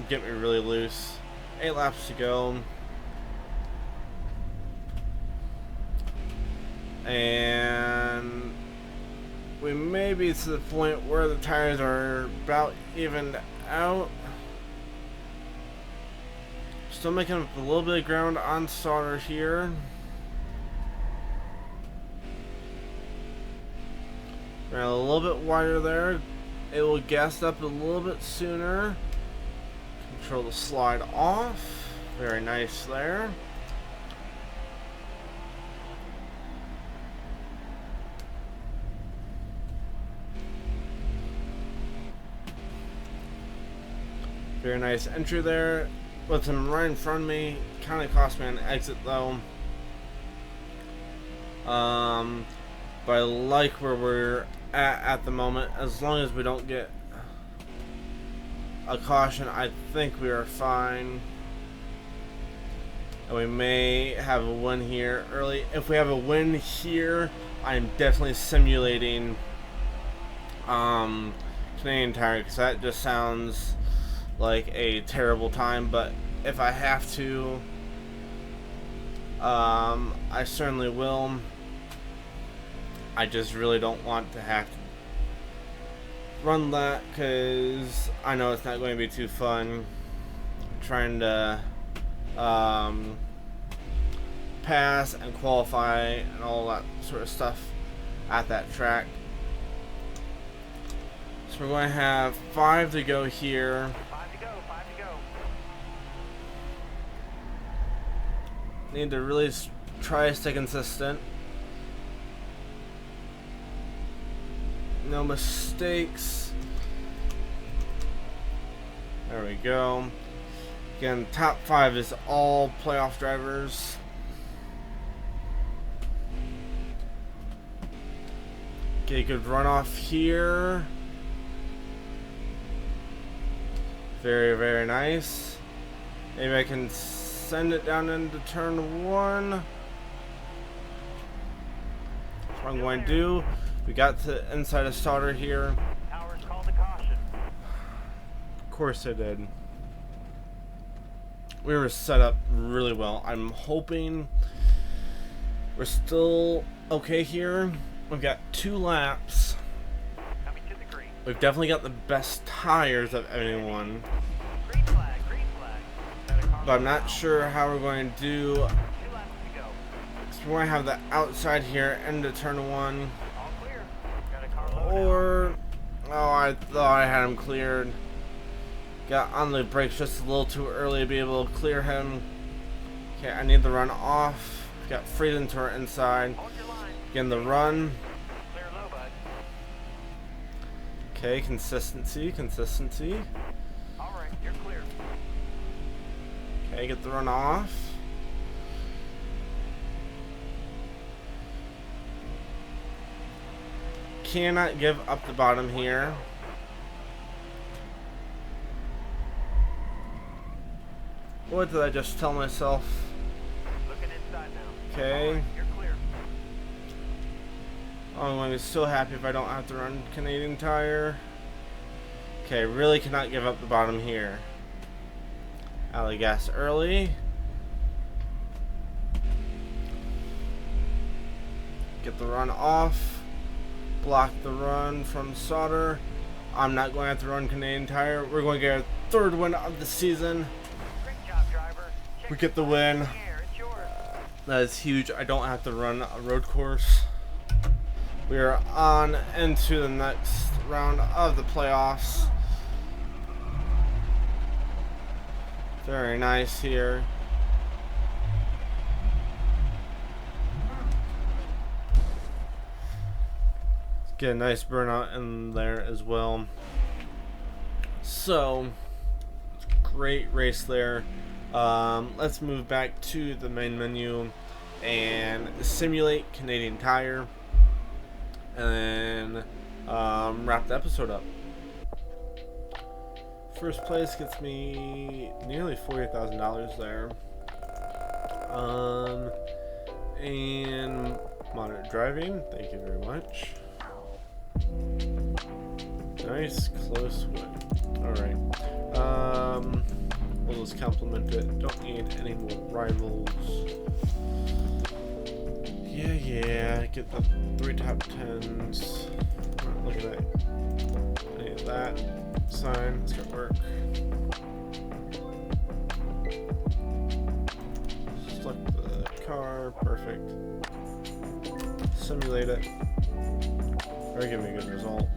Get me really loose. 8 laps to go. And we may be to the point where the tires are about evened out. Still making up a little bit of ground on Sauter here. Ran a little bit wider there. It will gas up a little bit sooner. Control the slide off. Very nice there. Very nice entry there. With him right in front of me. Kind of cost me an exit though. But I like where we're at the moment. As long as we don't get a caution, I think we are fine. And we may have a win here early. If we have a win here, I'm definitely simulating Canadian Tire, because that just sounds like a terrible time. But if I have to, I certainly will. I just really don't want to have to run that, because I know it's not going to be too fun trying to pass and qualify and all that sort of stuff at that track. So we're going to have 5 to go here. 5 to go. 5 to go. Need to really try to stay consistent. No mistakes. There we go. Again, top 5 is all playoff drivers. Okay, good runoff here. Very, very nice. Maybe I can send it down into turn 1. That's what I'm going to do. We got to inside a starter here. Towers called a caution. Of course I did. We were set up really well. I'm hoping we're still okay here. We've got 2 laps. Coming to the green. We've definitely got the best tires of anyone. Green flag, green flag. Got a car But I'm not sure how we're going to do. 2 laps to go. So we're going to have the outside here into turn 1. All clear. Got a car low Or, oh, I thought I had him cleared. Got on the brakes just a little too early to be able to clear him. Okay, I need the run off. Got freedom to our inside. now. Hold your line. Again, the run. Clear low, bud. Okay, consistency, consistency. All right, you're clear. Okay, get the run off. Cannot give up the bottom here. What did I just tell myself? Looking inside now. Okay. All right, you're clear. Oh, I'm going to be so happy if I don't have to run Canadian Tire. Okay, really cannot give up the bottom here. Alley gas early. Get the run off. Block the run from Sauter. I'm not going to have to run Canadian Tire. We're going to get our 3rd win of the season. Great job, driver. Check We get the your win. flag in the air. It's yours. That is huge. I don't have to run a road course. We are on into the next round of the playoffs. Very nice here. Get a nice burnout in there as well. So, great race there. Let's move back to the main menu and simulate Canadian Tire, and then wrap the episode up. First place gets me nearly $40,000 there. And moderate driving, thank you very much. Nice, close win. Alright. We'll just compliment it. Don't need any more rivals. Yeah, get the 3 top 10s. Look at that. I need that sign. It's gonna work. Select the car. Perfect. Simulate it. Or give me a good result.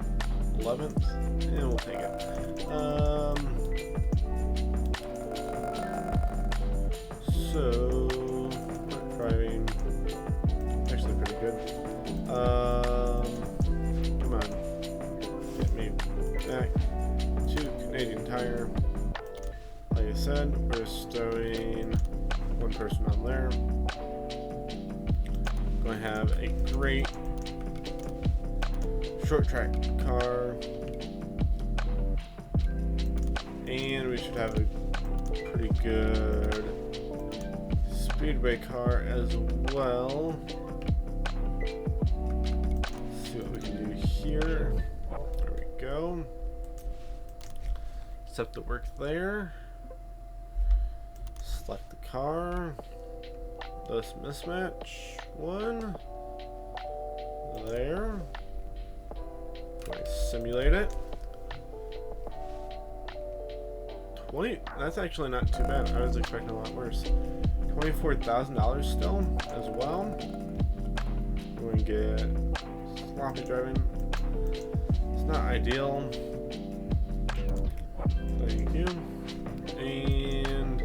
11th, and we'll take it. So driving, actually pretty good. Come on, get me back to Canadian Tire. Like I said, we're stowing 1 person on there. Going to have a great short track car, and we should have a pretty good speedway car as well. Let's see what we can do here. There we go. Set the work there. Select the car. This mismatch 1 there. Simulate it. 20. That's actually not too bad. I was expecting a lot worse. $24,000 still as well. We're gonna get sloppy driving. It's not ideal. Thank you. And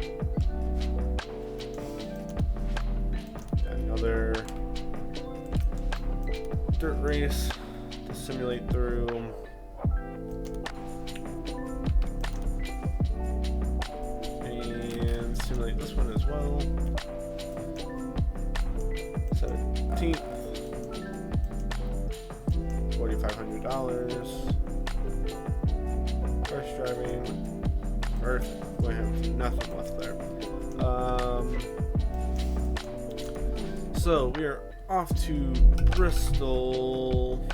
got another dirt race to simulate through. And simulate this one as well. 17th. nothing left there. So we are off to Bristol.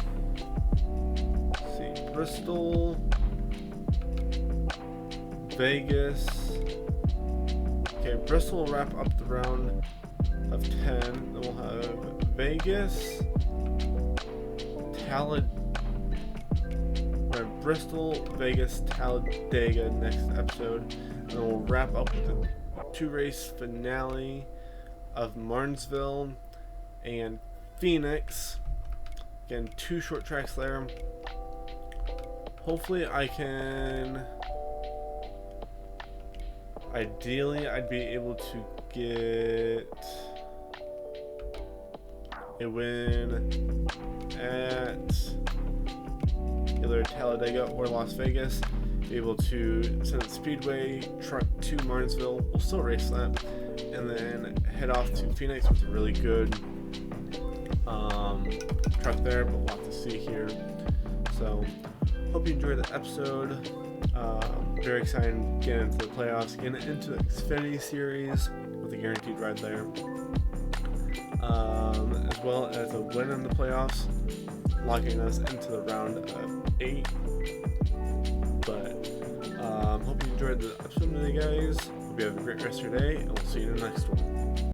Let's see, Bristol, Vegas. Okay, Bristol will wrap up the round of 10. Then we'll have Vegas, Bristol, Vegas, Talladega next episode. And then we'll wrap up with the 2-race finale of Martinsville and Phoenix. Again, 2 short tracks there. Hopefully ideally I'd be able to get a win at either Talladega or Las Vegas. Be able to send it Speedway, truck to Martinsville. We'll still race that, and then head off to Phoenix with a really good truck there, but we'll have to see here. So, hope you enjoyed the episode. Very excited to get into the playoffs, get into the Xfinity series with a guaranteed ride there, as well as a win in the playoffs, locking us into the round of 8. But hope you enjoyed the episode today, guys. Hope you have a great rest of your day, and we'll see you in the next one.